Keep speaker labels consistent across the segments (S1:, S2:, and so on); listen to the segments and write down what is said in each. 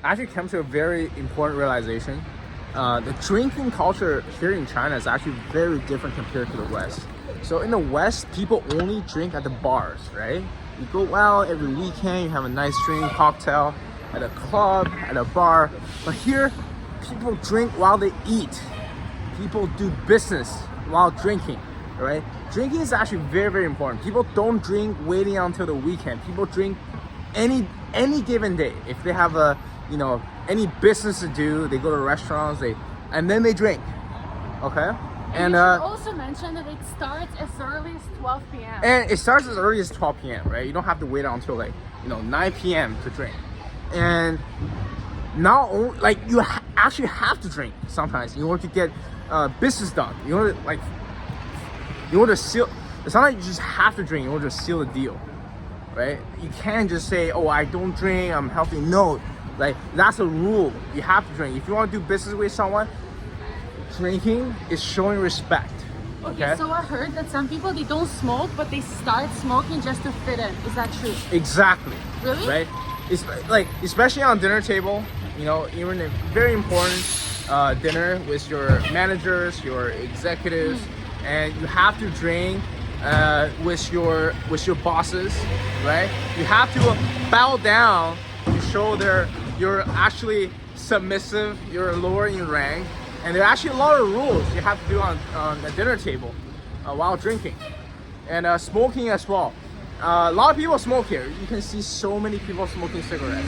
S1: actually came to a very important realization. The drinking culture here in China is actually very different compared to the West. So in the West, people only drink at the bars, right? You go out every weekend, you have a nice drink, cocktail at a club, at a bar. But here, people drink while they eat. People do business while drinking, right? Drinking is actually very, very important. People don't drink waiting until the weekend. People drink any given day. If they have any business to do, they go to restaurants, and then they drink. Okay?
S2: And you should also mention that it starts as early as 12 p.m.
S1: And it starts as early as 12 p.m., right? You don't have to wait until 9 p.m. to drink. And not only, you actually have to drink sometimes in order to get business done. In order to seal, it's not like you just have to drink in order to seal the deal, right? You can't just say, oh, I don't drink, I'm healthy. No, that's a rule. You have to drink. If you want to do business with someone, drinking is showing respect.
S2: Okay, so I heard that some people, they don't smoke, but they start smoking just to fit in. Is that true?
S1: Exactly.
S2: Really?
S1: Right? It's especially on dinner table, you're in a very important dinner with your managers, your executives, and you have to drink with your bosses, right? You have to bow down to show you're actually submissive, you're lower in rank, and there are actually a lot of rules you have to do on the dinner table while drinking, and smoking as well. A lot of people smoke here. You can see so many people smoking cigarettes.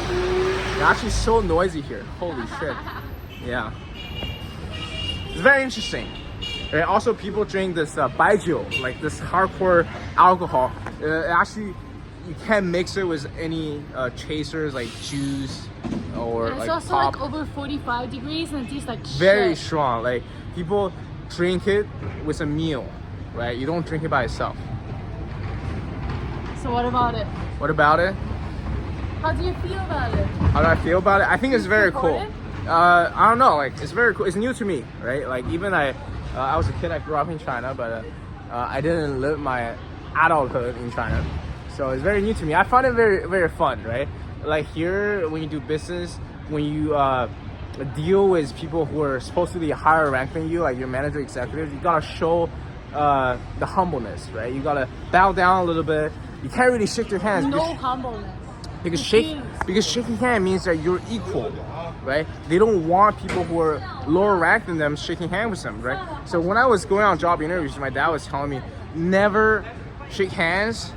S1: They're actually so noisy here. Holy shit. Yeah. It's very interesting. And also, people drink this baijiu, like this hardcore alcohol. Actually, you can't mix it with any chasers like juice or
S2: and it's
S1: like
S2: also
S1: pop.
S2: like over 45 degrees and it tastes like
S1: Very
S2: shit.
S1: strong. Like, people drink it with a meal, right? You don't drink it by itself.
S2: So what about it?
S1: What about it?
S2: How do you feel about it?
S1: How do I feel about it? I think it's very cool.
S2: Support it?
S1: I don't know. It's very cool. It's new to me, right? Even I was a kid. I grew up in China, but I didn't live my adulthood in China, so it's very new to me. I find it very, very fun, right? Like here, when you do business, when you deal with people who are supposed to be higher rank than you, like your manager, executives, you gotta show the humbleness, right? You gotta bow down a little bit. You can't really shake their hands.
S2: No humbleness.
S1: Because shaking hand means that you're equal, right? They don't want people who are lower ranked than them shaking hands with them, right? So when I was going on job interviews, my dad was telling me never shake hands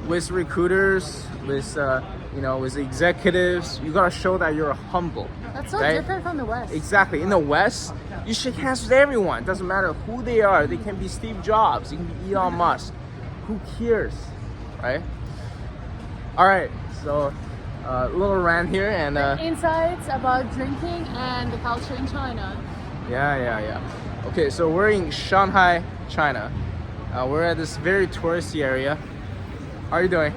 S1: with recruiters, with executives. You gotta show that you're humble.
S2: That's so
S1: right?
S2: different from the West.
S1: Exactly. In the West, you shake hands with everyone. It doesn't matter who they are. They can be Steve Jobs. They can be Elon Musk. Who cares, right? All right. So, a little rant here and
S2: insights about drinking and the culture in China.
S1: Yeah. Okay, so we're in Shanghai, China. We're at this very touristy area. How are you doing?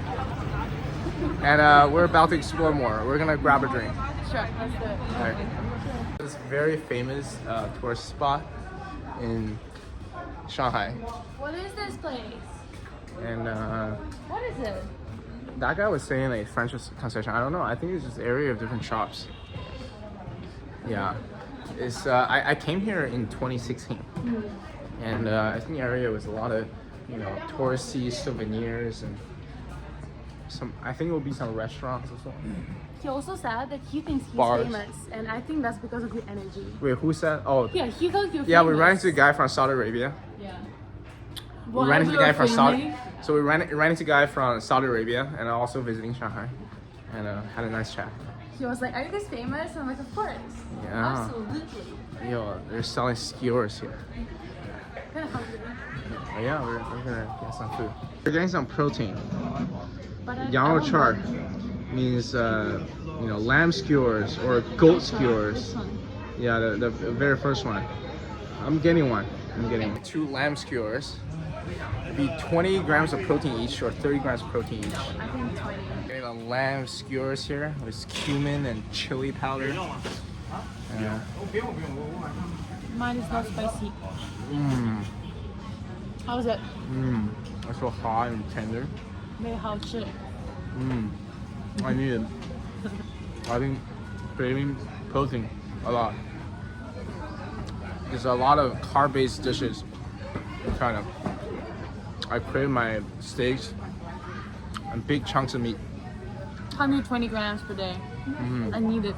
S1: And we're about to explore more. We're gonna grab a drink.
S2: Sure, let's do it.
S1: All right. This very famous tourist spot in Shanghai.
S2: What is this place?
S1: And
S2: What is it?
S1: that guy was saying like French concession. I don't know. I think it's just an area of different shops. Yeah, it's. I came here in 2016, and I think the area was a lot of, touristy souvenirs and some. I think it will be some restaurants as well.
S2: He also said that he thinks he's
S1: Bars.
S2: famous, and I think that's because of your energy.
S1: Wait, who said? Oh,
S2: Yeah, he thought you're
S1: yeah.
S2: famous.
S1: We ran into a guy from Saudi Arabia.
S2: Yeah.
S1: We ran into a guy from Saudi. So we ran into a guy from Saudi Arabia and also visiting Shanghai, and had a nice chat.
S2: He was like, "Are you guys famous?" I'm like, "Of course."
S1: Yeah.
S2: Absolutely.
S1: Yo, they're selling skewers here.
S2: Kind of hungry.
S1: Oh, yeah, we're gonna get some food. We're getting some protein.
S2: But I
S1: Yao
S2: don't
S1: char
S2: want
S1: means lamb skewers or goat skewers.
S2: this one.
S1: Yeah, the very first one. I'm getting one. 2 lamb skewers. It'd be 20 grams of protein each or 30 grams of protein each.
S2: I think 20.
S1: Getting the lamb skewers here with cumin and chili powder.
S2: Mine is not spicy. How is it?
S1: It's so hot and tender.
S2: 没好吃.
S1: I need it. I've been craving protein a lot. There's a lot of carb-based dishes in China. I crave my steaks and big chunks of meat.
S2: 120 grams per day. I need it.